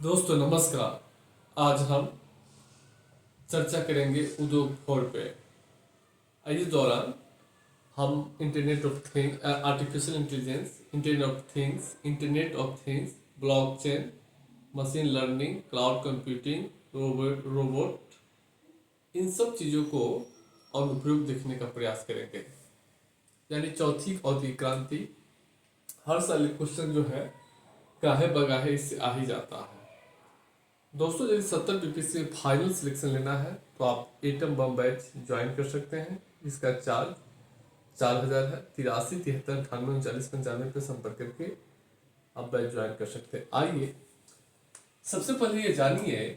दोस्तों नमस्कार। आज हम चर्चा करेंगे उद्योग 4 पे। इस दौरान हम internet of things, artificial intelligence, internet of things, blockchain, machine learning, cloud computing, robot, इन सब चीज़ों को अनुप्रयोग देखने का प्रयास करेंगे। यानी चौथी औद्योगिक क्रांति। हर साल क्वेश्चन जो है गाहे बगाहे इससे आ ही जाता है। दोस्तों यदि 70 बीपीएससी में फाइनल सिलेक्शन लेना है तो आप एटम बम बैच ज्वाइन कर सकते हैं। इसका चार्ज 4,000 है। 83 73 98 49 95 पे संपर्क करके आप बैच ज्वाइन कर सकते हैं। आइए सबसे पहले ये जानिए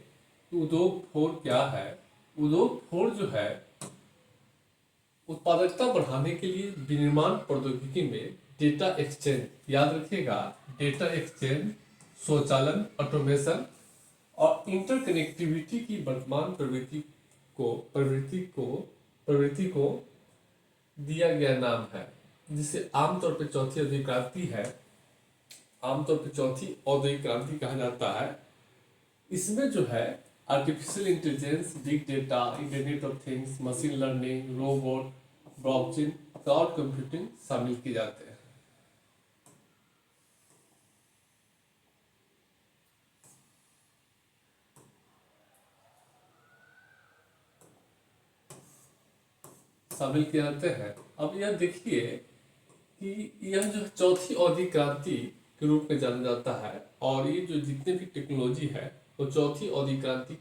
कि उद्योग 4 क्या है। उद्योग 4 जो है उत्पादकता बढ़ाने के लिए विनिर्माण प्रौद्योगिकी में डेटा एक्सचेंज, याद रखिएगा, डेटा एक्सचेंज, स्वचालन, ऑटोमेशन और इंटरकनेक्टिविटी की वर्तमान प्रवृत्ति को दिया गया नाम है, जिसे आमतौर पर चौथी औद्योगिक क्रांति है। आमतौर पर चौथी औद्योगिक क्रांति कहा जाता है। इसमें जो है artificial intelligence, big data, internet of things, machine learning, robot, blockchain, cloud computing शामिल किए जाते हैं। शामिल किए जाते हैं। अब यह देखिए कि यह जो चौथी औद्योगिक क्रांति के रूप में जाना जाता है और ये जो जितने भी टेक्नोलॉजी है वो चौथी औद्योगिक क्रांति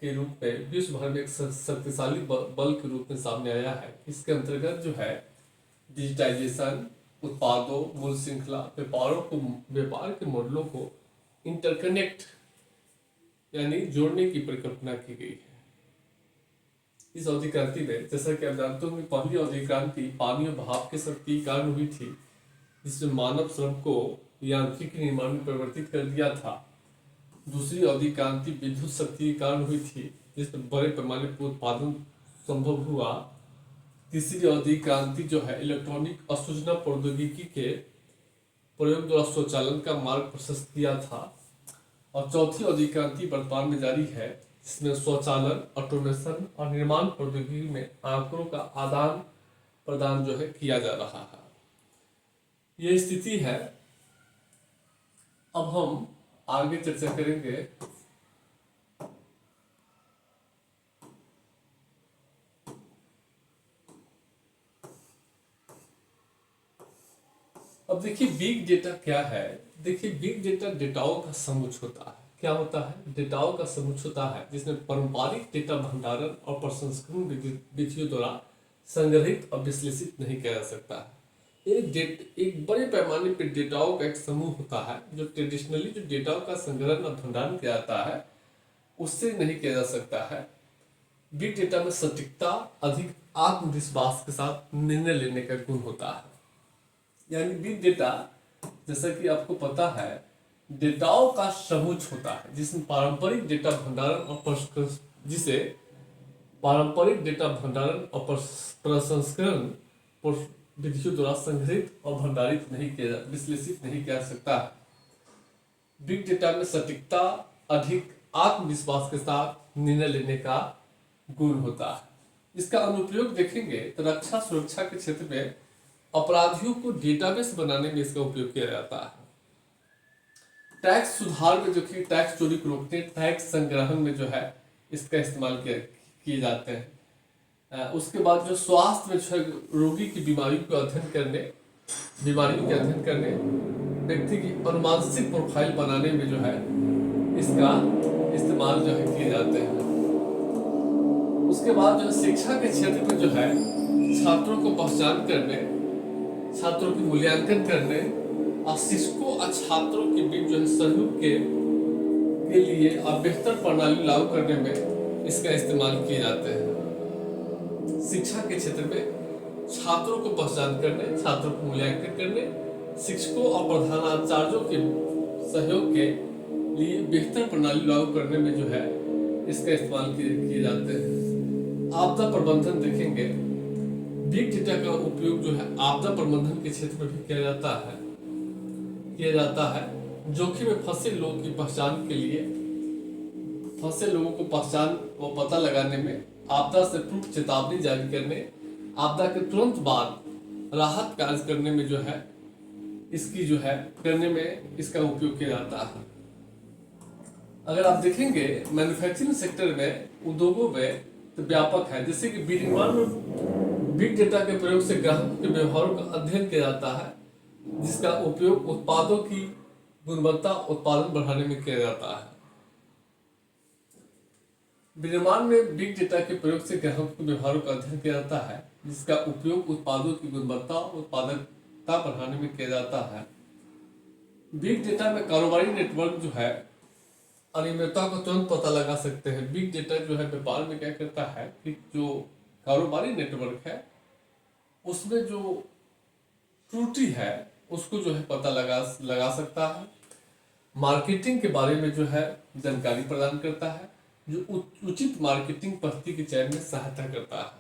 के रूप में विश्व भर में एक शक्तिशाली बल के रूप में सामने आया है। इसके अंतर्गत जो है डिजिटाइजेशन, उत्पादों, मूल श्रृंखला, व्यापार के मॉडलों को इंटरकनेक्ट यानी जोड़ने की परिकल्पना की गई है। इस औद्योगिक क्रांति में, जैसा कि आप जानते हो, पहली औद्योगिक क्रांति पानी और भाप के शक्ति के कारण हुई थी, जिसमें मानव श्रम को यांत्रिक निर्माण में परिवर्तित कर दिया था। दूसरी औद्योगिक क्रांति विद्युत शक्ति के कारण हुई थी, जिसमें बड़े पैमाने पर उत्पादन संभव हुआ। तीसरी औद्योगिक क्रांति जो है इलेक्ट्रॉनिक असूचना प्रौद्योगिकी के प्रयोग द्वारा स्वचालन का मार्ग प्रशस्त किया था। और चौथी औद्योगिक क्रांति वर्तमान में जारी है, जिसमें स्वचालन, ऑटोमेशन और निर्माण प्रौद्योगिकी में आंकड़ों का आदान प्रदान जो है किया जा रहा है। यह स्थिति है। अब हम आगे चर्चा करेंगे अब देखिए बिग डेटा क्या है। देखिए बिग डेटा डेटाओं का समुच्चय होता है। क्या होता है? डेटाओं का समुच्चय होता है जिसमें पारंपरिक डेटा भंडारण और प्रसंस्करण विधियों द्वारा संग्रहित और विश्लेषित नहीं किया जा सकता है। एक बड़े पैमाने पर डेटाओं का एक समूह होता है जो ट्रेडिशनली जो डेटाओं का संग्रहण और भंडारण किया जाता है उससे नहीं किया जा सकता है। बिग डेटा में सटीकता, अधिक आत्मविश्वास के साथ निर्णय लेने का गुण होता है। यानी बिग डेटा, जैसा कि आपको पता है, डेटाओं का समुच्चय होता है जिसमें पारंपरिक डेटा भंडारण और प्रसंस्करण विधियों द्वारा संग्रहित और भंडारित नहीं किया, विश्लेषित नहीं किया जा सकता। बिग डेटा में सटीकता, अधिक आत्मविश्वास के साथ निर्णय लेने का गुण होता है। इसका अनुप्रयोग देखेंगे तो रक्षा सुरक्षा के क्षेत्र में अपराधियों को डेटाबेस बनाने में इसका उपयोग किया जाता है। टैक्स सुधार में जो कि टैक्स चोरी को रोकने, टैक्स संग्रहण में जो है इसका इस्तेमाल किए जाते हैं। उसके बाद जो स्वास्थ्य में जो है रोगी की बीमारियों के अध्ययन करने, व्यक्ति की अनुमानसिक प्रोफाइल बनाने में जो है इसका इस्तेमाल जो है किए जाते हैं। उसके बाद जो है शिक्षा के क्षेत्र में जो है छात्रों को पहचान करने, छात्रों की मूल्यांकन करने और शिक्षकों और छात्रों के बीच जो है सहयोग के लिए और बेहतर प्रणाली लागू करने में इसका इस्तेमाल किए जाते हैं। शिक्षा के क्षेत्र में छात्रों को पहचान करने, छात्रों को मूल्यांकन करने, शिक्षकों और प्रधानाचार्यों के सहयोग के लिए बेहतर प्रणाली लागू करने में जो है इसका इस्तेमाल किए जाते हैं। आपदा प्रबंधन देखेंगे, बिग डेटा का उपयोग जो है आपदा प्रबंधन के क्षेत्र में भी किया जाता है। जोखिम में फंसे लोगों की पहचान के लिए, फंसे लोगों को पहचान व पता लगाने में, आपदा से पूर्व चेतावनी जारी करने, आपदा के तुरंत बाद राहत कार्य करने में जो है इसकी जो है करने में इसका उपयोग किया जाता है। अगर आप देखेंगे मैन्युफैक्चरिंग सेक्टर में, उद्योगों में तो व्यापक है। जैसे कि विनिर्माण में बिग डेटा के प्रयोग से ग्राहकों के व्यवहारों का अध्ययन किया जाता है, जिसका उपयोग उत्पादों की गुणवत्ता उत्पादन बढ़ाने में किया जाता है। विनिर्माण में बिग डेटा के प्रयोग से ग्राहकों के व्यवहारों का अध्ययन किया जाता है, जिसका उपयोग उत्पादों की गुणवत्ता और उत्पादकता बढ़ाने में किया जाता है। बिग डेटा में कारोबारी नेटवर्क जो है अनियमितता को तुरंत पता लगा सकते हैं। बिग डेटा जो है व्यापार में क्या करता है कि जो कारोबारी नेटवर्क है उसमें जो त्रुटि है उसको जो है पता लगा सकता है। मार्केटिंग के बारे में जो है जानकारी प्रदान करता है, जो उचित मार्केटिंग पद्धति के चयन में सहायता करता है।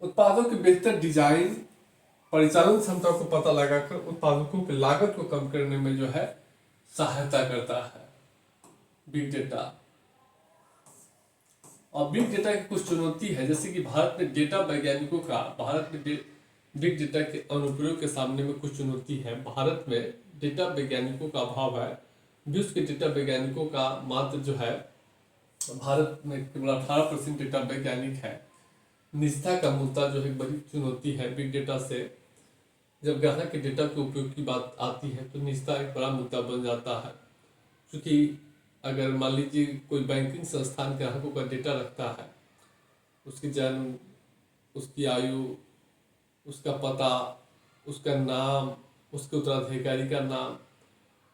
उत्पादों के बेहतर डिजाइन, परिचालन क्षमता को पता लगाकर उत्पादकों की लागत को कम करने में जो है सहायता करता है बिग डेटा। और बिग डेटा की कुछ चुनौती है, जैसे कि भारत में डेटा वैज्ञानिकों का बिग डेटा के अनुप्रयोग के सामने में कुछ चुनौती है। भारत में डेटा वैज्ञानिकों का अभाव है। विश्व के डेटा वैज्ञानिकों का मात्र जो है भारत में केवल 18% डेटा वैज्ञानिक है। निष्ठा का मुद्दा जो है बड़ी चुनौती है बिग डेटा से। जब ग्राहक के डेटा के उपयोग की बात आती है तो निष्ठा एक बड़ा मुद्दा बन जाता है, क्योंकि अगर मान लीजिए कोई बैंकिंग संस्थान ग्राहकों का डेटा रखता है, उसकी जन्म, उसकी आयु, उसका पता, उसका नाम, उसके उत्तराधिकारी का नाम,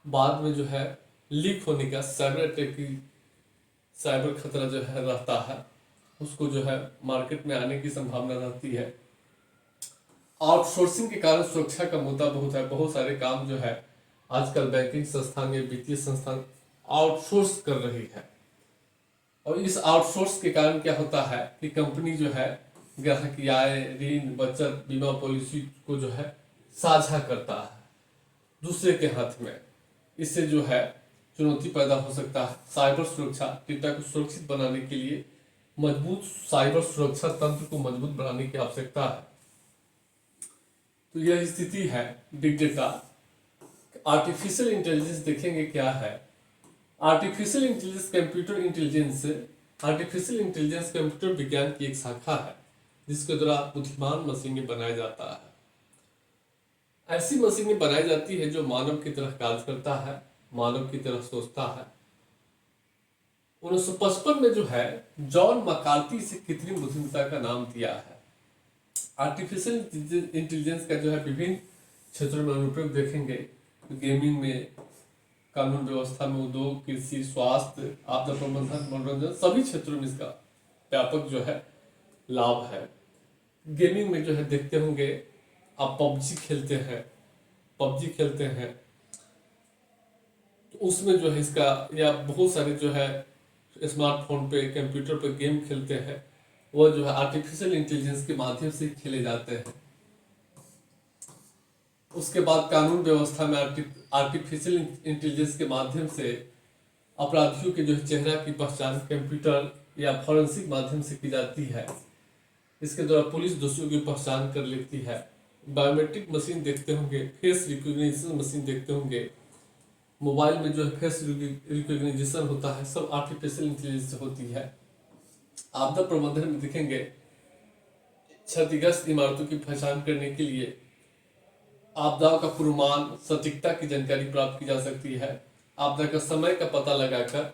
बाद में जो है लीक होने का साइबर खतरा जो है रहता है, उसको जो है मार्केट में आने की संभावना रहती है। आउटसोर्सिंग के कारण सुरक्षा का मुद्दा बहुत है। बहुत सारे काम जो है आजकल बैंकिंग संस्थान या वित्तीय संस्थान आउटसोर्स कर रही है, और इस आउटसोर्स के कारण क्या होता है कि कंपनी जो है ग्राहक की आय, ऋण, बचत, बीमा पॉलिसी को जो है साझा करता है दूसरे के हाथ में। इससे जो है चुनौती पैदा हो सकता है। साइबर सुरक्षा, डेटा को सुरक्षित बनाने के लिए मजबूत साइबर सुरक्षा तंत्र को मजबूत बनाने की आवश्यकता है। तो यह स्थिति है बिग डेटा। आर्टिफिशियल इंटेलिजेंस देखेंगे क्या है। आर्टिफिशियल इंटेलिजेंस कंप्यूटर विज्ञान की एक शाखा है, जिसके द्वारा बुद्धिमान मशीनें बनाया जाता है। ऐसी मशीनें बनाई जाती है जो मानव की तरह कार्य करता है, मानव की तरह सोचता है। 1955 में जो है जॉन मकार्ती से कृत्रिम बुद्धिमत्ता का नाम दिया है। आर्टिफिशियल इंटेलिजेंस का जो है विभिन्न क्षेत्रों में अनुप्रयोग देखेंगे। गेमिंग में, कानून व्यवस्था में, उद्योग, कृषि, स्वास्थ्य, आपदा प्रबंधन, मनोरंजन, सभी क्षेत्रों में इसका व्यापक जो है लाभ है। गेमिंग में जो है देखते होंगे आप पबजी खेलते हैं तो उसमें जो है इसका, या बहुत सारे जो है स्मार्टफोन पे, कंप्यूटर पे गेम खेलते हैं, वह जो है आर्टिफिशियल इंटेलिजेंस के माध्यम से खेले जाते हैं। उसके बाद कानून व्यवस्था में आर्टिफिशियल इंटेलिजेंस के माध्यम से अपराधियों के जो है चेहरा की पहचान कंप्यूटर या फॉरेंसिक माध्यम से की जाती है। इसके द्वारा पुलिस दोषियों की पहचान कर लेती है। बायोमेट्रिक मशीन देखते होंगे, फेस रिकॉग्निशन मशीन देखते होंगे, मोबाइल में जो है फेस रिकॉग्निशन होता है, सब आर्टिफिशियल इंटेलिजेंस होती है। आपदा प्रबंधन में देखेंगे क्षतिग्रस्त इमारतों की पहचान करने के लिए आपदाओं का पूर्वानुमान, सटीकता की जानकारी प्राप्त की जा सकती है। आपदा का समय का पता लगाकर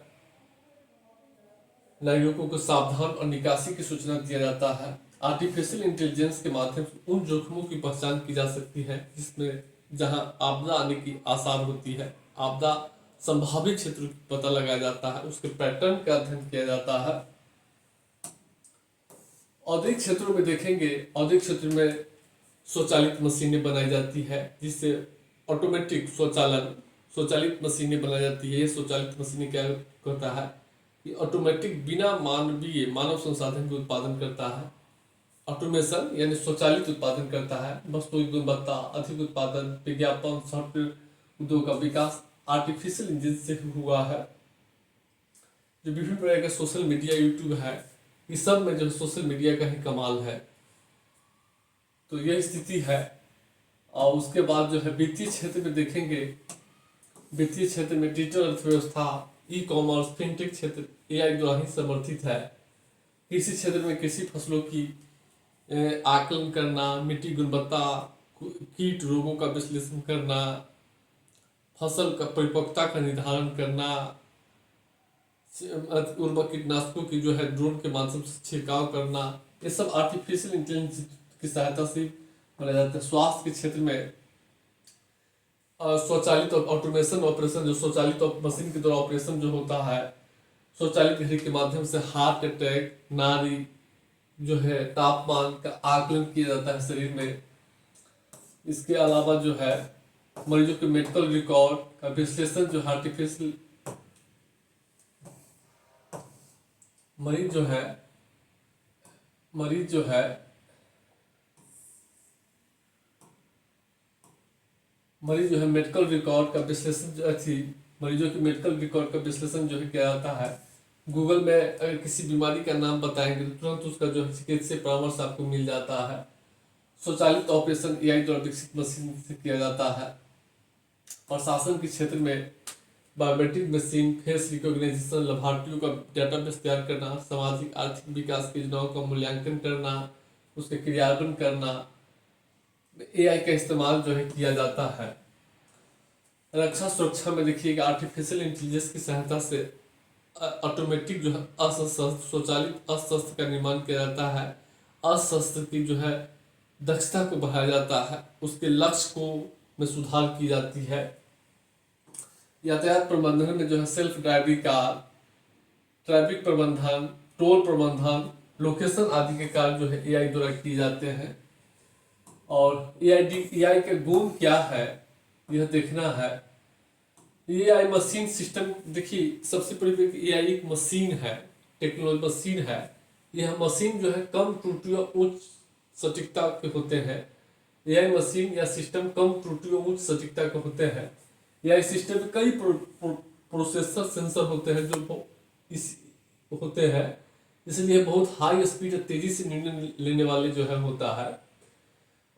नागरिकों को सावधान और निकासी की सूचना दिया जाता है। आर्टिफिशियल इंटेलिजेंस के माध्यम से उन जोखिमों की पहचान की जा सकती है जिसमें जहां आपदा आने की आसार होती है। आपदा संभावित क्षेत्र का पता लगाया जाता है, उसके पैटर्न का अध्ययन किया जाता है। औद्योगिक क्षेत्रों में देखेंगे, औद्योगिक क्षेत्र में स्वचालित मशीनें बनाई जाती है, जिससे ऑटोमेटिक स्वचालित मशीनें बनाई जाती है। ये स्वचालित मशीनें क्या करता है कि ऑटोमेटिक बिना मानव संसाधन के उत्पादन करता है। ऑटोमेशन यानी स्वचालित उत्पादन करता है। वस्तु की गुणवत्ता, अधिक उत्पादन, विज्ञापन, सॉफ्टवेयर उद्योग का विकास आर्टिफिशियल इंटेलिजेंस से हुआ है। जो विभिन्न प्रकार के सोशल मीडिया, यूट्यूब है, इस सब में जो सोशल मीडिया का ही कमाल है। तो यह स्थिति है। और उसके बाद जो है वित्तीय क्षेत्र में देखेंगे, वित्तीय क्षेत्र में डिजिटल अर्थव्यवस्था, ई कॉमर्स, फिनटेक क्षेत्र एआई द्वारा ही समर्थित है। कृषि क्षेत्र में कृषि फसलों की आकलन करना, मिट्टी गुणवत्ता, कीट रोगों का विश्लेषण करना, फसल का परिपक्वता का निर्धारण करना, उर्वरक कीटनाशकों की जो है ड्रोन के माध्यम से छिड़काव करना, ये सब आर्टिफिशियल इंटेलिजेंस की सहायता से बनाया जाता है। स्वास्थ्य के क्षेत्र में स्वचालित ऑटोमेशन ऑपरेशन, जो स्वचालित मशीन के द्वारा ऑपरेशन जो होता है, स्वचालित घड़ी के माध्यम से हार्ट अटैक, नाड़ी जो है तापमान का आकलन किया जाता है शरीर में। इसके अलावा जो है मरीजों के मेडिकल रिकॉर्ड का विश्लेषण जो आर्टिफिशियल मरीज जो है मेडिकल रिकॉर्ड का विश्लेषण जो मरीजों के मेडिकल रिकॉर्ड का विश्लेषण जो है किया जाता है। गूगल में अगर किसी बीमारी का नाम बताएंगे तो तुरंत उसका जो है चिकित्सीय परामर्श आपको मिल जाता है। स्वचालित ऑपरेशन एआई द्वारा विकसित मशीन से किया जाता है। प्रशासन के क्षेत्र में बायोमेट्रिक मशीन, फेस रिकॉग्निशन, लाभार्थियों का डेटाबेस तैयार करना, सामाजिक आर्थिक विकास की योजनाओं का मूल्यांकन करना, उसके क्रियान्वयन करना, एआई का इस्तेमाल जो है किया जाता है। रक्षा सुरक्षा में देखिएगा आर्टिफिशियल इंटेलिजेंस की सहायता से ऑटोमेटिक जो है स्वचालित अस्त्र का निर्माण किया जाता है। अस्त्र की जो है दक्षता को बढ़ाया जाता है, उसके लक्ष्य को में सुधार की जाती है। यातायात प्रबंधन में जो है सेल्फ ड्राइविंग कार, ट्रैफिक प्रबंधन, टोल प्रबंधन, लोकेशन आदि के कार्य जो है एआई द्वारा किए जाते हैं। और एआई के गुण क्या है यह देखना है। एआई मशीन सिस्टम देखिए, सबसे पहले एआई एक मशीन है, टेक्नोलॉजी मशीन है। यह मशीन जो है कम त्रुटियों उच्च सटीकता के होते हैं। एआई मशीन या सिस्टम कम त्रुटियों उच्च सटीकता के होते हैं। एआई सिस्टम में कई प्रोसेसर सेंसर होते हैं जो इस होते हैं, इसलिए बहुत हाई स्पीड और तेजी से निर्णय लेने वाले जो है होता है।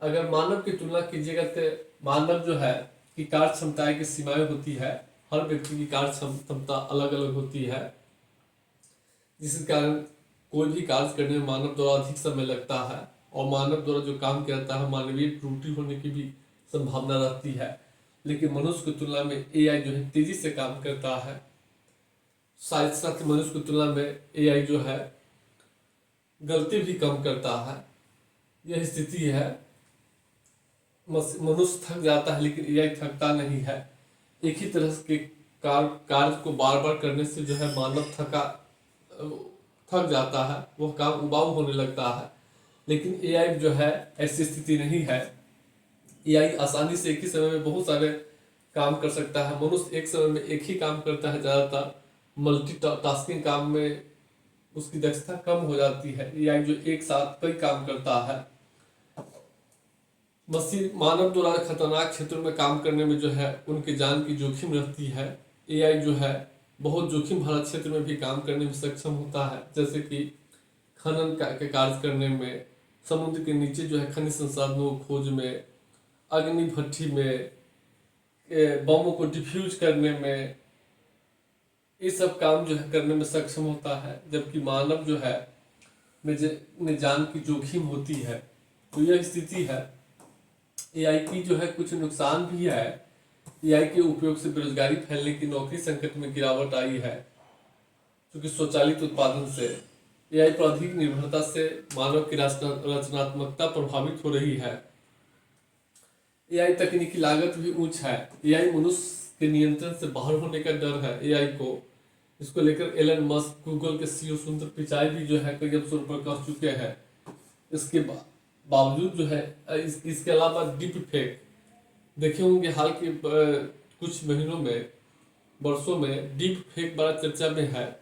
अगर मानव की तुलना कीजिएगा तो मानव जो है की कार्य क्षमताएं की सीमाएं होती है। हर व्यक्ति की कार्य क्षमता अलग अलग होती है, जिसके कारण कोई भी कार्य करने में मानव द्वारा अधिक समय लगता है और मानव द्वारा जो काम किया जाता है मानवीय त्रुटि होने की भी संभावना रहती है। लेकिन मनुष्य की तुलना में एआई जो है तेजी से काम करता है। साथ साथ मनुष्य की तुलना में एआई जो है गलती भी कम करता है। यह स्थिति है। मनुष्य थक जाता है लेकिन एआई थकता नहीं है। एक ही तरह के कार्य को बार बार करने से जो है मानव थक जाता है, वह काम उबाऊ होने लगता है। लेकिन एआई जो है ऐसी स्थिति नहीं है। एआई आसानी से एक ही समय में बहुत सारे काम कर सकता है। मनुष्य एक समय में एक ही काम करता है, ज़्यादातर मल्टीटास्किंग काम में उसकी दक्षता कम हो जाती है। एआई जो एक साथ कई काम करता है। मशीन मानव द्वारा खतरनाक क्षेत्रों में काम करने में जो है उनकी जान की जोखिम रहती है। एआई जो है बहुत जोखिम भरा क्षेत्र में भी काम करने में सक्षम होता है, जैसे कि खनन के कार्य करने में, समुद्र के नीचे जो है खनिज संसाधनों खोज में, अग्नि भट्टी में, बमों को डिफ्यूज करने में, ये सब काम जो है करने में सक्षम होता है। जबकि मानव जो है में जान की जोखिम होती है। तो यह स्थिति है। एआई की जो है कुछ नुकसान भी है। एआई के उपयोग से बेरोजगारी फैलने की, नौकरी संकट में गिरावट आई है, क्योंकि स्वचालित उत्पादन से एआई पर अधिक निर्भरता से मानव की रचनात्मकता प्रभावित हो रही है। एआई तकनीकी लागत भी उच्च है। एआई मनुष्य के नियंत्रण से बाहर होने का डर है। एआई को इसको लेकर एलन मस्क, गूगल के सीईओ सुंदर पिचाई भी जो है कई अवसरों पर कह चुके हैं। इसके बावजूद जो है इसके अलावा डीप फेक देखे होंगे, हाल के कुछ महीनों में, वर्षों में डीप फेक बड़ा चर्चा में है।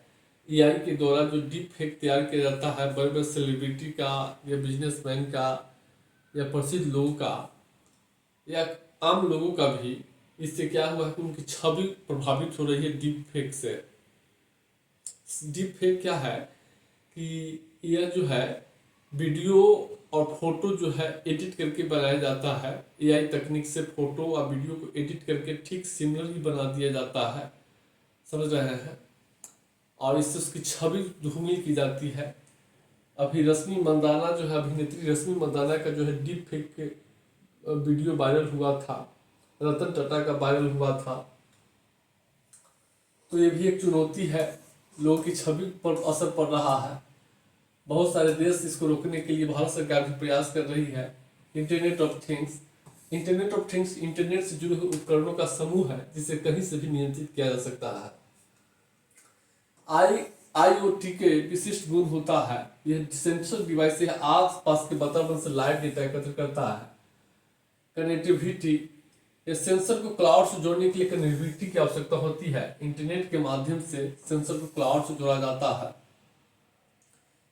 एआई के द्वारा जो डीप फेक तैयार किया जाता है बड़े बड़े सेलिब्रिटी का या बिजनेसमैन का या प्रसिद्ध लोगों का या आम लोगों का भी, इससे क्या हुआ है कि उनकी छवि प्रभावित हो रही है डीप फेक से। डीप फेक क्या है कि यह जो है वीडियो और फोटो जो है एडिट करके बनाया जाता है। एआई तकनीक से फोटो और वीडियो को एडिट करके ठीक सिमिलर ही बना दिया जाता है, समझ रहे हैं, और इससे उसकी छवि धूमिल की जाती है। अभी रश्मि मंदाना जो है, अभिनेत्री रश्मि मंदाना का जो है डीप फेक वीडियो वायरल हुआ था, रतन टाटा का वायरल हुआ था। तो ये भी एक चुनौती है, लोगों की छवि पर असर पड़ रहा है। बहुत सारे देश इसको रोकने के लिए भारत सरकार भी प्रयास कर रही है। Internet of things, internet of things internet से जुड़े हुए उपकरणों का समूह है जिसे कहीं से भी नियंत्रित किया जा सकता है। आईओटी के विशिष्ट गुण होता है, यह सेंसर डिवाइस से आस पास के वातावरण से लाइव डेटा एकत्र करता है। कनेक्टिविटी, ये सेंसर को क्लाउड से जोड़ने के लिए कनेक्टिविटी की आवश्यकता होती है। इंटरनेट के माध्यम से सेंसर को क्लाउड से जोड़ा जाता है।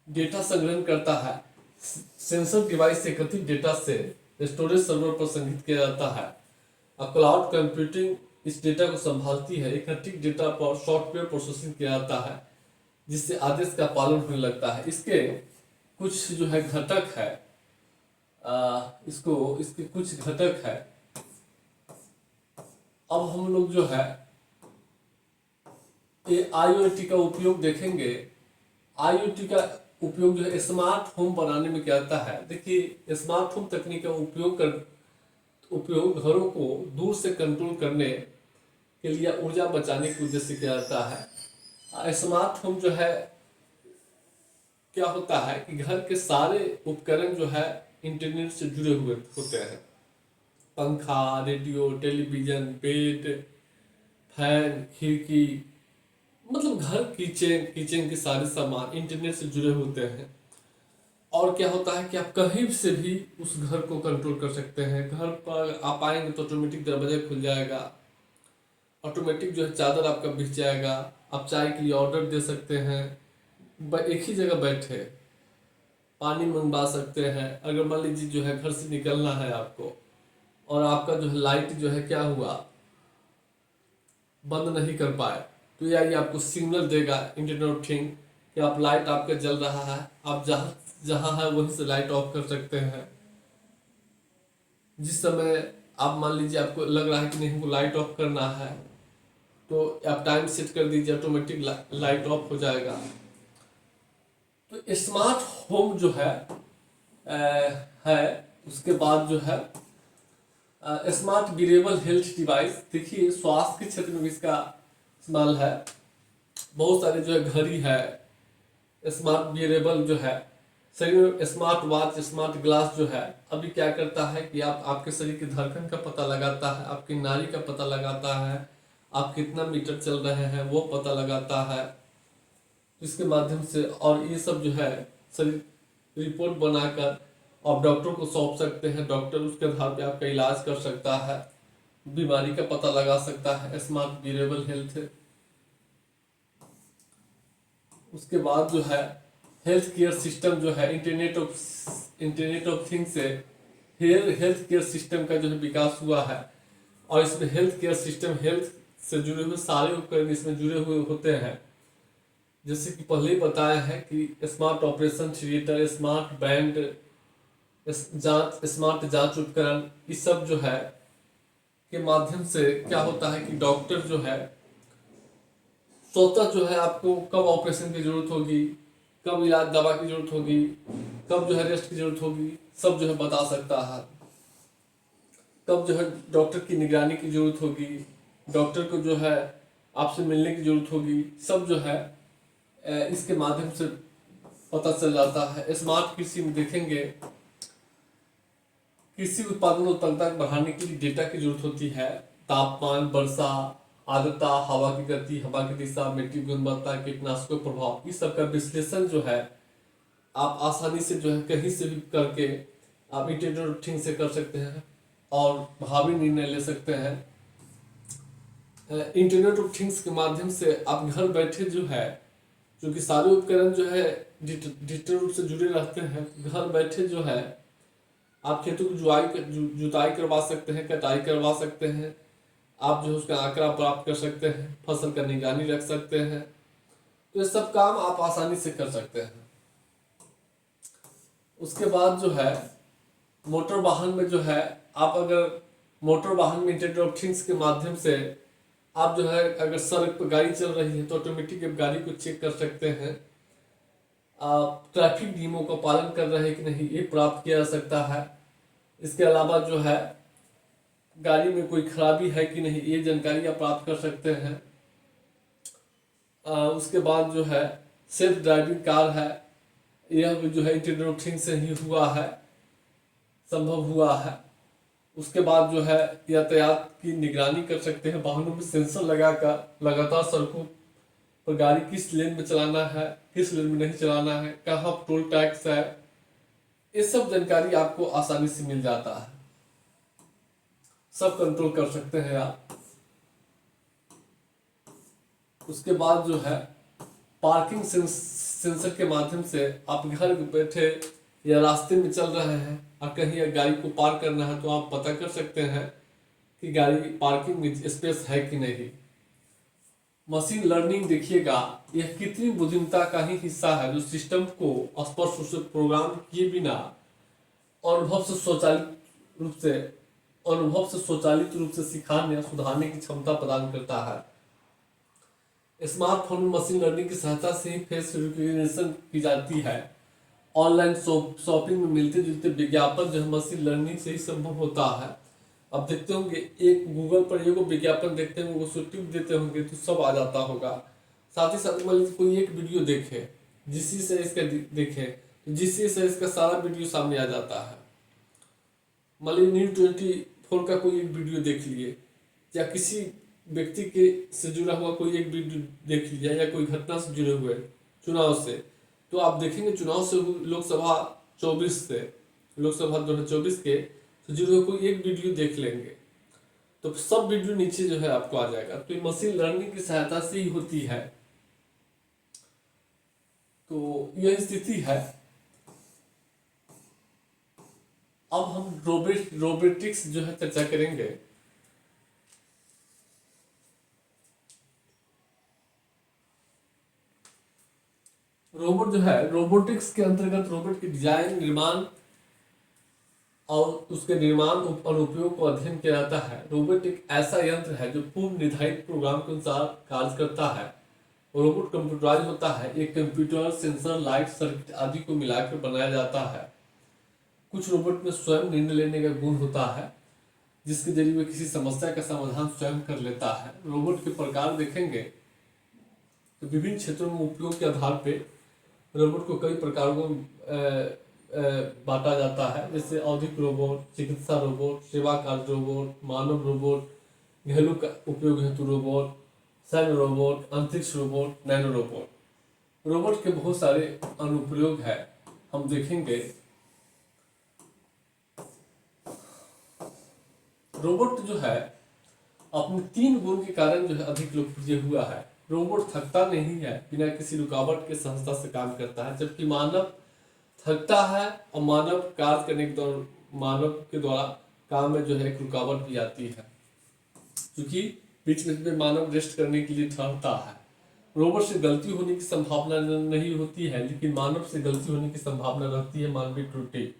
डेटा संग्रहण करता है, सेंसर डिवाइस से एकत्रित डेटा से स्टोरेज सर्वर पर संग्रहित किया जाता है। और क्लाउड कंप्यूटिंग इस डेटा को संभालती है। एकत्रित डेटा पर सॉफ्टवेयर प्रोसेसिंग किया जाता है जिससे आदेश का पालन होने लगता है। इसके कुछ जो है घटक है, इसके कुछ घटक है। अब हम लोग जो है ये आईओटी का उपयोग देखेंगे। आईओटी का उपयोग जो है स्मार्ट होम बनाने में किया जाता है। देखिए, स्मार्ट होम तकनीक का उपयोग घरों को दूर से कंट्रोल करने के लिए, ऊर्जा बचाने के उद्देश्य से किया जाता है। स्मार्ट होम जो है क्या होता है कि घर के सारे उपकरण जो है इंटरनेट से जुड़े हुए होते हैं। पंखा, रेडियो, टेलीविजन, बेड, फैन, खिड़की, मतलब घर किचन के सारे सामान इंटरनेट से जुड़े होते हैं। और क्या होता है कि आप कहीं से भी उस घर को कंट्रोल कर सकते हैं। घर पर आप आएंगे तो ऑटोमेटिक दरवाजा खुल जाएगा, ऑटोमेटिक जो है चादर आपका बिछ जाएगा। आप चाय के लिए ऑर्डर दे सकते हैं, एक ही जगह बैठे पानी मंगवा सकते हैं। अगर मान लीजिए जो है घर से निकलना है आपको और आपका जो है लाइट जो है क्या हुआ, बंद नहीं कर पाए, तो ये आपको सिग्नल देगा इंटरनेट ऑफ थिंग कि आप लाइट आपका जल रहा है, आप जहाँ है वहीं से लाइट ऑफ कर सकते हैं। जिस समय आप मान लीजिए आपको लग रहा है कि नहीं हमको लाइट ऑफ करना है, तो आप टाइम सेट कर दीजिए, ऑटोमेटिक लाइट ऑफ हो जाएगा। तो स्मार्ट होम जो है उसके बाद जो है स्मार्ट वेरिएबल हेल्थ डिवाइस। देखिए, स्वास्थ्य के क्षेत्र में भी इसका इस्तेमाल है। बहुत सारे जो है घड़ी है, स्मार्ट वेरिएबल जो है शरीर में, स्मार्ट वॉच, स्मार्ट ग्लास जो है अभी क्या करता है कि आपके शरीर की धड़कन का पता लगाता है, आपकी नाड़ी का पता लगाता है, आप कितना मीटर चल रहे हैं वो पता लगाता है। इसके माध्यम से, और ये सब जो है शरीर रिपोर्ट बनाकर आप डॉक्टर को सौंप सकते हैं। डॉक्टर उसके आधार पे आपका इलाज कर सकता है, बीमारी का पता लगा सकता है। Smart variable health. उसके बाद जो है हेल्थ केयर सिस्टम जो है इंटरनेट ऑफ थिंग्स से हेल्थ केयर सिस्टम का जो है विकास हुआ है। और इसमें हेल्थ केयर सिस्टम, हेल्थ से जुड़े हुए सारे उपकरण इसमें जुड़े हुए होते हैं। जैसे कि पहले ही बताया है कि smart operation theatre, smart band, smart जांच उपकरण, इस सब जो है के माध्यम से क्या होता है कि डॉक्टर जो है स्वतः जो है आपको कब ऑपरेशन की जरूरत होगी, कब इलाज दवा की जरूरत होगी, कब जो है रेस्ट की जरूरत होगी, सब जो है बता सकता है। कब जो है डॉक्टर की निगरानी की जरूरत होगी, डॉक्टर को जो है आपसे मिलने की जरूरत होगी, सब जो है इसके माध्यम से पता चल जाता है। स्मार्ट कृषि में देखेंगे, कृषि उत्पादन उत्पादकता बढ़ाने के लिए डेटा की जरूरत होती है। तापमान, वर्षा, आर्द्रता, हवा की गति, हवा की दिशा, मिट्टी की गुणवत्ता, कीटनाशकों प्रभाव, इस सब का विश्लेषण जो है आप आसानी से जो है कहीं से भी करके आप इंटरनेट ऑफ थिंग्स से कर सकते हैं और भावी निर्णय ले सकते हैं। इंटरनेट ऑफ थिंग्स के माध्यम से आप घर बैठे जो है, क्योंकि सारे उपकरण जो है डिजिटल रूप से जुड़े रहते हैं, घर बैठे जो है आप खेतों की जुताई करवा सकते हैं, कटाई करवा सकते हैं, आप जो है उसका आंकड़ा प्राप्त कर सकते हैं, फसल का निगरानी रख सकते हैं। तो ये सब काम आप आसानी से कर सकते हैं। उसके बाद जो है मोटर वाहन में जो है, आप अगर मोटर वाहन में इंटरनेट ऑफ थिंग्स के माध्यम से आप जो है अगर सड़क पर गाड़ी चल रही है तो ऑटोमेटिक आप गाड़ी को चेक कर सकते हैं। आप ट्रैफिक नियमों का पालन कर रहे हैं कि नहीं, ये प्राप्त किया जा सकता है। इसके अलावा जो है गाड़ी में कोई खराबी है कि नहीं, ये जानकारी आप प्राप्त कर सकते हैं। उसके बाद जो है सेल्फ ड्राइविंग कार है, यह भी जो है इंटरनेट ऑफ थिंग्स से ही हुआ है, संभव हुआ है। उसके बाद जो है यातायात की निगरानी कर सकते हैं, वाहनों में सेंसर लगाकर लगातार सड़कों पर गाड़ी किस लेन में चलाना है, किस लेन में नहीं चलाना है, कहाँ टोल टैक्स है, ये सब जानकारी आपको आसानी से मिल जाता है। सब कंट्रोल कर सकते हैं आप। उसके बाद जो है पार्किंग सेंसर के माध्यम से आप घर बैठे या रास्ते में चल रहे हैं और कहीं गाड़ी को पार्क करना है तो आप पता कर सकते हैं कि गाड़ी पार्किंग में स्पेस है कि नहीं। मशीन लर्निंग देखिएगा, यह कृत्रिम बुद्धिमत्ता का ही हिस्सा है जो सिस्टम को स्पष्ट रूप से प्रोग्राम किए बिना अनुभव से स्वचालित रूप से सिखाने और सुधारने की क्षमता प्रदान करता है। स्मार्टफोन में मशीन लर्निंग की सहायता से ही फेस रिकग्निशन की जाती है। ऑनलाइन शॉपिंग में मिलते जुलते विज्ञापन जो है मशीन लर्निंग से ही संभव होता है। अब देखते होंगे एक गूगल पर एगो विज्ञापन देखते होंगे, वो टिप देते होंगे तो सब आ जाता होगा। साथ ही साथ मान लीजिए कोई एक वीडियो देखे, जिसी से इसका देखे तो जिससे से इसका सारा वीडियो सामने आ जाता है। मान लीजिए News24 का कोई एक वीडियो देख लिए, या किसी व्यक्ति के से जुड़ा हुआ कोई एक वीडियो देख लिया, या कोई घटना से जुड़े हुए चुनाव से, तो आप देखेंगे चुनाव से लोकसभा 2024 के तो जुड़े कोई एक वीडियो देख लेंगे तो सब वीडियो नीचे जो है आपको आ जाएगा। तो ये मशीन लर्निंग की सहायता से ही होती है। तो यह स्थिति है। अब हम रोबोटिक्स जो है चर्चा करेंगे। रोबोट जो है, रोबोटिक्स के अंतर्गत रोबोट की डिजाइन, निर्माण और उसके निर्माण और उपयोग को अध्ययन किया जाता है। रोबोट एक ऐसा यंत्र है जो पूर्व निर्धारित प्रोग्राम के अनुसार कार्य करता है। रोबोट कंप्यूटराइज होता है, एक कंप्यूटर, सेंसर, लाइट, सर्किट आदि को मिलाकर बनाया जाता है। कुछ रोबोट में स्वयं निर्णय लेने का गुण होता है, जिसके जरिए वे किसी समस्या का समाधान स्वयं कर लेता है। रोबोट के प्रकार देखेंगे तो विभिन्न क्षेत्रों में उपयोग के आधार पर रोबोट को कई प्रकारों में बांटा जाता है, जैसे औद्योगिक रोबोट, चिकित्सा रोबोट, सेवा कार्य रोबोट, मानव रोबोट, घरेलू का उपयोग हेतु रोबोट, सैन्य रोबोट, अंतरिक्ष रोबोट, नैनो रोबोट। रोबोट के बहुत सारे अनुप्रयोग है, हम देखेंगे। रोबोट जो है अपने 3 गुण के कारण जो है अधिक लोकप्रिय हुआ है। रोबोट थकता नहीं है, बिना किसी रुकावट के सहजता से काम करता है, जबकि मानव थकता है और मानव कार्य करने के दौरान मानव के द्वारा काम में जो है एक रुकावट भी आती है, क्योंकि बीच में मानव रेस्ट करने के लिए ठहरता है। रोबोट से गलती होने की संभावना नहीं होती है, लेकिन मानव से गलती होने की संभावना रहती है, मानवीय त्रुटि।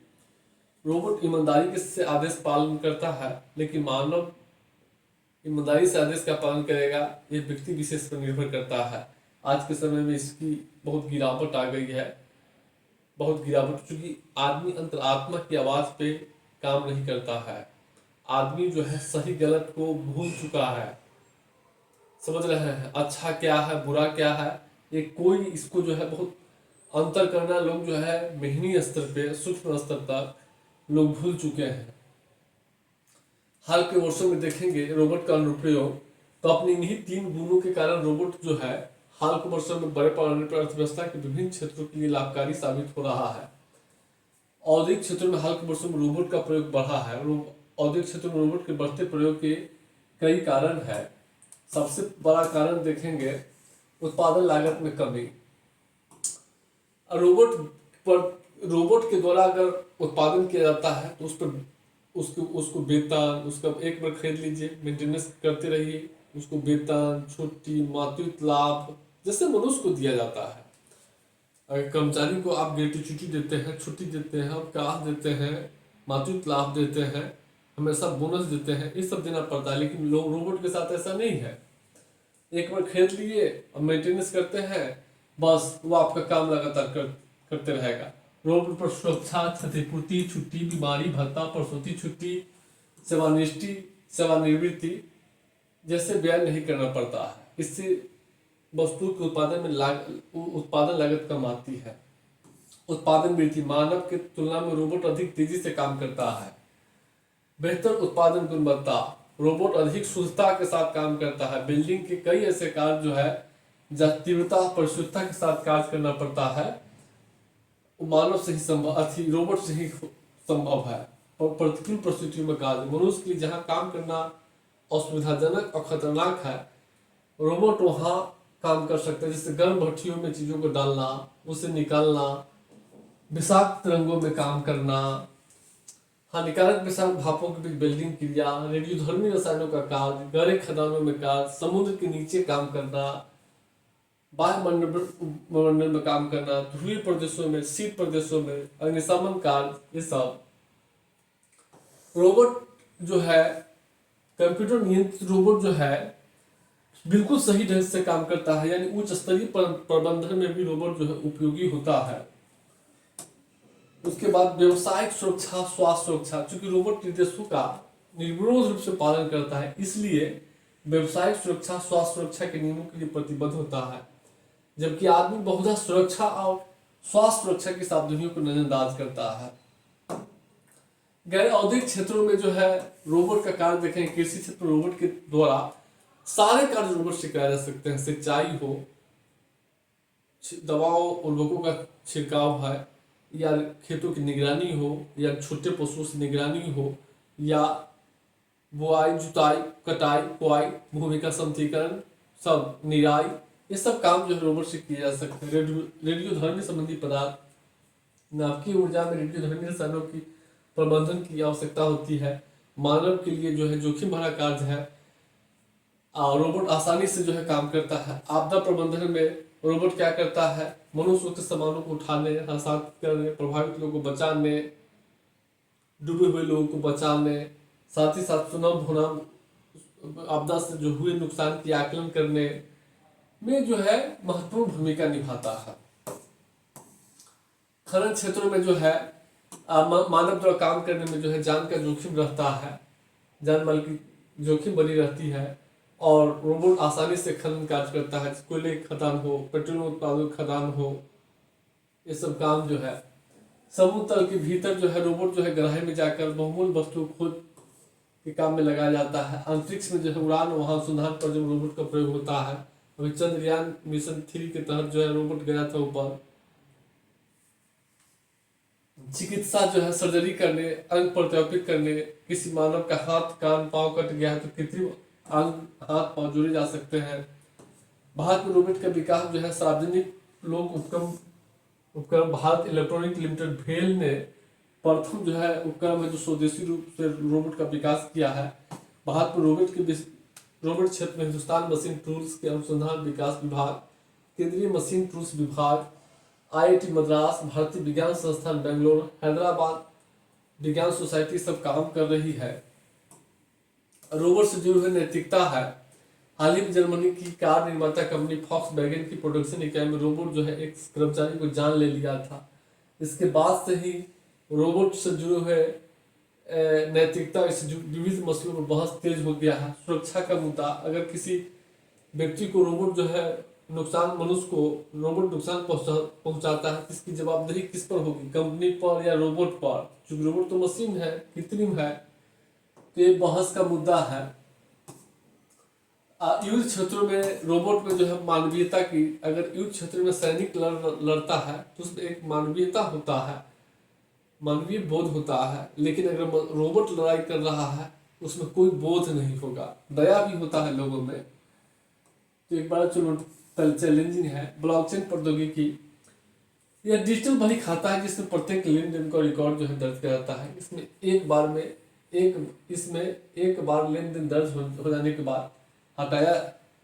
रोबोट ईमानदारी के से आदेश पालन करता है, लेकिन मानव ईमानदारी से आदेश का पालन करेगा, ये व्यक्ति विशेष पर निर्भर करता है। आज के समय में इसकी बहुत गिरावट आ गई है, बहुत गिरावट, चूंकि आदमी अंतरात्मा की आवाज पे काम नहीं करता है। आदमी जो है सही गलत को भूल चुका है, समझ रहे हैं, अच्छा क्या है बुरा क्या है, ये कोई इसको जो है बहुत अंतर करना लोग जो है मेहनी स्तर पे, सूक्ष्म स्तर तक लोग भूल चुके हैं। हाल के वर्षों में देखेंगे रोबोट का अनुप्रयोग, तो अपनी इन्हीं 3 गुणों के कारण रोबोट जो है हाल के वर्षों में बड़े पैमाने पर अर्थव्यवस्था के विभिन्न क्षेत्रों के लिए लाभकारी साबित हो रहा है। औद्योगिक क्षेत्रों में हाल के वर्षों में रोबोट का प्रयोग बढ़ा है। औद्योगिक क्षेत्रों में रोबोट के बढ़ते प्रयोग के कई कारण है। सबसे बड़ा कारण देखेंगे उत्पादन लागत में कमी। रोबोट के द्वारा अगर उत्पादन किया जाता है तो उस पर उसको उसको वेतन, उसका एक बार खरीद लीजिए, मेंटेनेंस करते रहिए, उसको वेतन, छुट्टी, मातृत्व लाभ जैसे मनुष्य को दिया जाता है। अगर कर्मचारी को आप ग्रेट्युटी देते हैं, छुट्टी देते हैं, अवकाश देते हैं, मातृत्व लाभ देते हैं, हमेशा बोनस देते हैं, ये सब देना पड़ता है। लेकिन लोग रोबोट के साथ ऐसा नहीं है। एक बार खरीद लिए और मेंटेनेंस करते हैं, बस वो आपका काम लगातार करते रहेगा। रोबोट पर सुरक्षा, क्षतिपूर्ति, छुट्टी, बीमारी भत्ता, प्रसूति छुट्टी, सेवानिवृत्ति सेवानिवृत्ति जैसे व्यय नहीं करना पड़ता है। इससे वस्तु के उत्पादन लागत कम आती है। उत्पादन वृद्धि, मानव की तुलना में रोबोट अधिक तेजी से काम करता है। बेहतर उत्पादन गुणवत्ता, रोबोट अधिक शुद्धता के साथ काम करता है। बिल्डिंग के कई ऐसे कार्य जो है जहाँ तीव्रता परिशुद्धता के साथ कार्य करना पड़ता है, वो मानव से ही संभव, रोबोट से ही संभव है। और प्रतिकूल परिस्थितियों में कार्य, मनुष्य के लिए जहाँ काम करना असुविधाजनक और खतरनाक है, रोबोट वहाँ काम कर सकते हैं। जैसे गर्म भट्टियों में चीजों को डालना, उसे निकालना, विषाक्त रंगों में काम करना, हानिकारक विषाक्त भापों के बीच वेल्डिंग क्रिया, रेडियोधर्मी रसायनों का कार्य, गहरे खदानों में कार्य, समुद्र के नीचे काम करना, वायुमंडल में काम करना, ध्रुवीय प्रदेशों में, शीत प्रदेशों में अग्निशमन कार्य, ये सब रोबोट जो है, कंप्यूटर नियंत्रित रोबोट जो है बिल्कुल सही ढंग से काम करता है। यानी उच्च स्तरीय प्रबंधन में भी रोबोट जो है उपयोगी होता है। उसके बाद व्यवसायिक सुरक्षा, स्वास्थ्य सुरक्षा, चूंकि रोबोट निर्देशों का निर्विरोध रूप से पालन करता है, इसलिए व्यवसायिक सुरक्षा, स्वास्थ्य सुरक्षा के नियमों के लिए प्रतिबद्ध होता है। जबकि आदमी बहुधा सुरक्षा और स्वास्थ्य सुरक्षा की सावधानियों को नजरअंदाज करता है। गैर औद्योगिक क्षेत्रों में जो है रोबोट का कार्य देखें, कृषि क्षेत्र में रोबोट के द्वारा सारे कार्य रोबोट से कराए जा सकते हैं। सिंचाई हो, दवाओं उर्वरकों का छिड़काव है, या खेतों की निगरानी हो, या छोटे पशुओं से निगरानी हो, या बुआई, जुताई, कटाई, बुआई, भूमि का समतीकरण, सब निराई, ये सब काम जो है रोबोट से किए जा सकते हैं। रेडियोधर्मी संबंधी पदार्थ, नाभिकीय ऊर्जा में रेडियोधर्मी रसायनों की प्रबंधन की आवश्यकता होती है। मानव के लिए जो है जोखिम भरा कार्य है, रोबोट आसानी से जो है काम करता है। आपदा प्रबंधन में रोबोट क्या करता है, मनुष्य के सामानों को उठाने, हस्तांतरित करने, प्रभावित लोगों को बचाने, डूबे हुए लोगों को बचाने, साथ ही साथ सुनाम भूना आपदा से जो हुए नुकसान की आकलन करने में जो है महत्वपूर्ण भूमिका निभाता है। खनन क्षेत्रों में जो है मानव द्वारा काम करने में जो है जान का जोखिम रहता है, जान माल की जोखिम बनी रहती है, और रोबोट आसानी से खनन कार्य करता है। कोयले खदान हो, पेट्रोल उत्पादन खदान हो, ये सब काम जो है। समुद्र तल के भीतर जो है रोबोट जो है गहराई में जाकर बहुमूल्य वस्तु खोज के काम में लगाया जाता है। अंतरिक्ष में जो है उड़ान वहाँ अनुसंधान पर जब रोबोट का प्रयोग होता है। अभी चंद्रयान मिशन 3 के तहत जो है रोबोट गया था ऊपर। चिकित्सा जो है सर्जरी करने, अंग प्रत्यारोपित करने, किसी मानव का हाथ, कान, पाँव कट गया है तो कृत्रिम अंग, हाथ, पाँव जोड़े जा सकते हैं। भारत में रोबोट का विकास जो है सार्वजनिक लोक उपक्रम भारत इलेक्ट्रॉनिक लिमिटेड भेल ने प्रथम जो है उपक्रम है जो स्वदेशी रूप से रोबोट का विकास किया है। भारत में रोबोट क्षेत्र में हिंदुस्तान मशीन टूल्स के अनुसंधान विकास विभाग, केंद्रीय मशीन टूल्स विभाग, IIT मद्रास, भारतीय विज्ञान संस्थान बेंगलोर, हैदराबाद विज्ञान सोसाइटी सब काम कर रही है। रोबोट से जुड़ी हुई नैतिकता है। हाल ही में जर्मनी की कार निर्माता कंपनी फॉक्सवैगन की प्रोडक्शन इकाई में रोबोट जो है एक कर्मचारी को जान ले लिया था। इसके बाद से ही रोबोट से जुड़े हुए नैतिकता, इससे विविध मसलों पर बहस तेज हो गया है। सुरक्षा का मुद्दा, अगर किसी व्यक्ति को रोबोट जो है मनुष्य को रोबोट नुकसान पहुंचाता है, इसकी जवाबदेही किस पर होगी, कंपनी पर या रोबोट पर? क्योंकि रोबोट तो मशीन है, कृत्रिम है, तो ये बहस का मुद्दा है। युद्ध क्षेत्रों में रोबोट में जो है मानवीयता की, अगर युद्ध क्षेत्र में सैनिक लड़ता है तो उसमें एक मानवीयता होता है, मानवीय बोध होता है। लेकिन अगर रोबोट लड़ाई कर रहा है उसमें कोई बोध नहीं होगा, दया भी होता है लोगों में। तो एक बड़ा चैलेंजिंग है। ब्लॉकचेन प्रौद्योगिकी, यह डिजिटल बही खाता है जिसमें प्रत्येक लेन देन का रिकॉर्ड जो है दर्ज किया जाता है। इसमें एक बार में इसमें एक बार लेन देन दर्ज हो जाने के बाद हटाया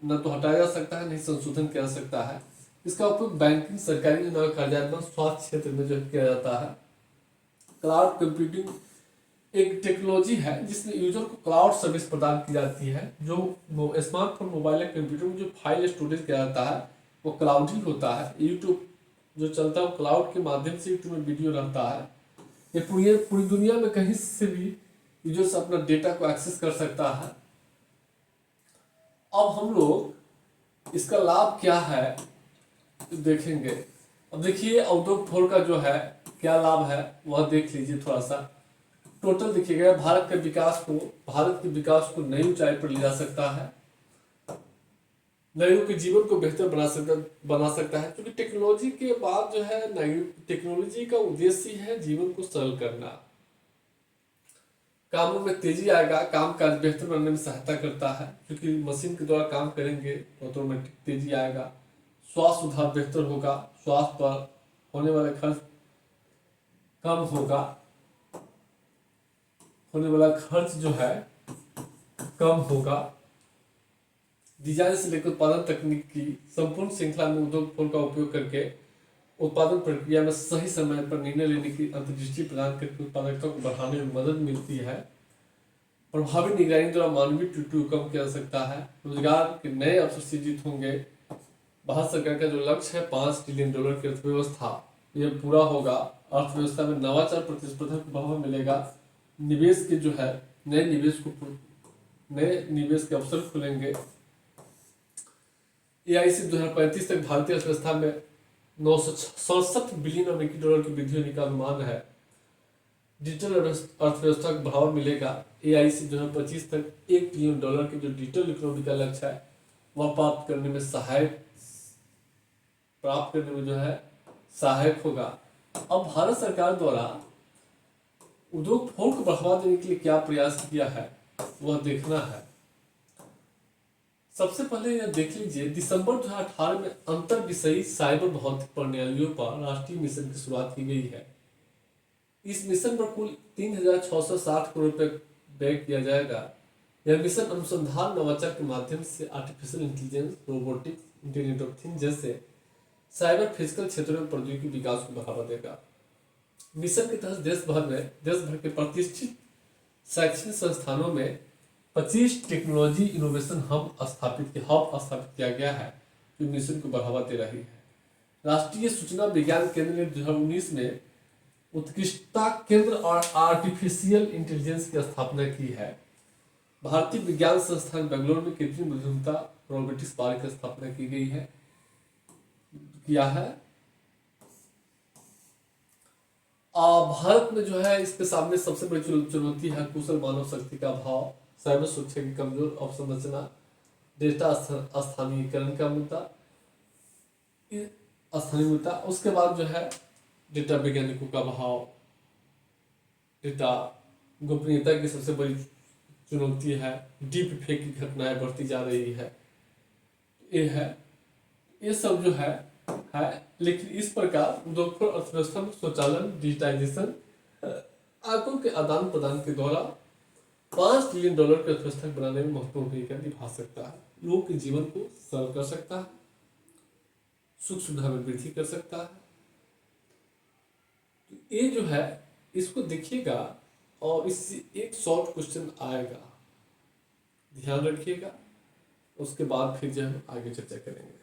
न तो हटाया जा सकता है, नहीं संशोधन किया जा सकता है। इसका उपयोग बैंकिंग, सरकारी योजना, कार्यान्वयन, स्वास्थ्य क्षेत्र में जो किया जाता है। क्लाउड कंप्यूटिंग एक टेक्नोलॉजी है जिसमें यूजर को क्लाउड सर्विस प्रदान की जाती है। जो स्मार्टफोन, मोबाइल या कंप्यूटर में जो फाइल स्टोरेज किया जाता है वो क्लाउड ही होता है। यूट्यूब जो चलता है वो क्लाउड के माध्यम से यूट्यूब में वीडियो रहता है। ये पूरी दुनिया में कहीं से भी यूजर्स अपना डेटा को एक्सेस कर सकता है। अब हम लोग इसका लाभ क्या है देखेंगे। अब देखिए उद्योग 4 का जो है क्या लाभ है वह देख लीजिए थोड़ा सा। टोटल देखिएगा भारत के विकास को नई ऊंचाई पर ले जा सकता है, लोगों के जीवन को बेहतर बना सकता है। क्योंकि टेक्नोलॉजी के बाद जो है टेक्नोलॉजी का उद्देश्य ही है जीवन को सरल करना। कामों में तेजी आएगा, काम काज बेहतर बनने में सहायता करता है क्योंकि मशीन के द्वारा काम करेंगे तो ऑटोमेटिक तेजी आएगा। स्वास्थ्य सुधार बेहतर होगा, स्वास्थ्य पर होने वाले खर्च कम होगा, होने वाला खर्च जो है कम होगा। डिजाइन से लेकर उत्पादन तकनीक की संपूर्ण श्रृंखला में उद्योग 4 का उपयोग करके उत्पादन प्रक्रिया में सही समय पर निर्णय लेने की अंतर्दृष्टि प्रदान करके उत्पादकता को बढ़ाने में मदद मिलती है। प्रभावी निगरानी द्वारा मानवीय त्रुटि को कम किया जा सकता है। रोजगार के नए अवसर सृजित होंगे। भारत सरकार का जो लक्ष्य है $5 ट्रिलियन की अर्थव्यवस्था, यह पूरा होगा। अर्थव्यवस्था में नवाचार, प्रतिस्पर्धा को बढ़ावा मिलेगा। निवेश के जो है नए निवेश के अवसर खुलेंगे। AI से 2035 तक भारतीय अर्थव्यवस्था में $967 बिलियन की वृद्धि होने का अनुमान है। डिजिटल अर्थव्यवस्था को बढ़ावा मिलेगा। AI से 2025 तक $1 ट्रिलियन की जो डिजिटल इकोनॉमी का लक्ष्य है वह प्राप्त करने में सहायक होगा। अब भारत सरकार द्वारा उद्योग 4 को बढ़ावा देने के लिए क्या प्रयास किया है वह देखना है। सबसे पहले यह देख लीजिए, दिसंबर 2018 में अंतर विषयी साइबर भौतिक प्रणालियों पर राष्ट्रीय मिशन की शुरुआत की गई है। इस मिशन पर कुल 3,660 करोड़ रुपए व्यय किया जाएगा। यह मिशन अनुसंधान, नवाचार के माध्यम से artificial intelligence, robotics, internet of things जैसे साइबर फिजिकल क्षेत्रों में प्रौद्योगिकी विकास को बढ़ावा देगा। मिशन के तहत देश भर के प्रतिष्ठित शैक्षणिक संस्थानों में 25 टेक्नोलॉजी इनोवेशन हब स्थापित किया गया है जो मिशन को बढ़ावा दे रही है। राष्ट्रीय सूचना विज्ञान केंद्र ने 2019 में उत्कृष्टता केंद्र और आर्टिफिशियल इंटेलिजेंस की स्थापना की है। भारतीय विज्ञान संस्थान बेंगलोर में कृत्रिम बुद्धिमत्ता रोबोटिक्स पार्क की स्थापना की गई है भारत में जो है इसके सामने सबसे बड़ी चुनौती है कुशल मानव शक्ति का अभाव, साइबर सुरक्षा की कमजोर अवसंरचना, डेटा स्थानीयकरण का मुद्दा, उसके बाद जो है डेटा वैज्ञानिकों का अभाव, डेटा गोपनीयता की सबसे बड़ी चुनौती है, डीप फेक की घटनाएं बढ़ती जा रही है। ये सब जो है लेकिन इस प्रकार उद्योग अर्थव्यवस्था में स्वचालन, डिजिटाइजेशन, आंकड़ों के आदान प्रदान के द्वारा $5 ट्रिलियन की अर्थव्यवस्था बनाने में महत्वपूर्ण भूमिका निभा सकता है। लोगों के जीवन को सरल कर सकता है, सुख सुविधा में वृद्धि कर सकता है। तो ये जो है इसको देखिएगा और इससे एक शॉर्ट क्वेश्चन आएगा, ध्यान रखिएगा। उसके बाद फिर जो हम आगे चर्चा करेंगे।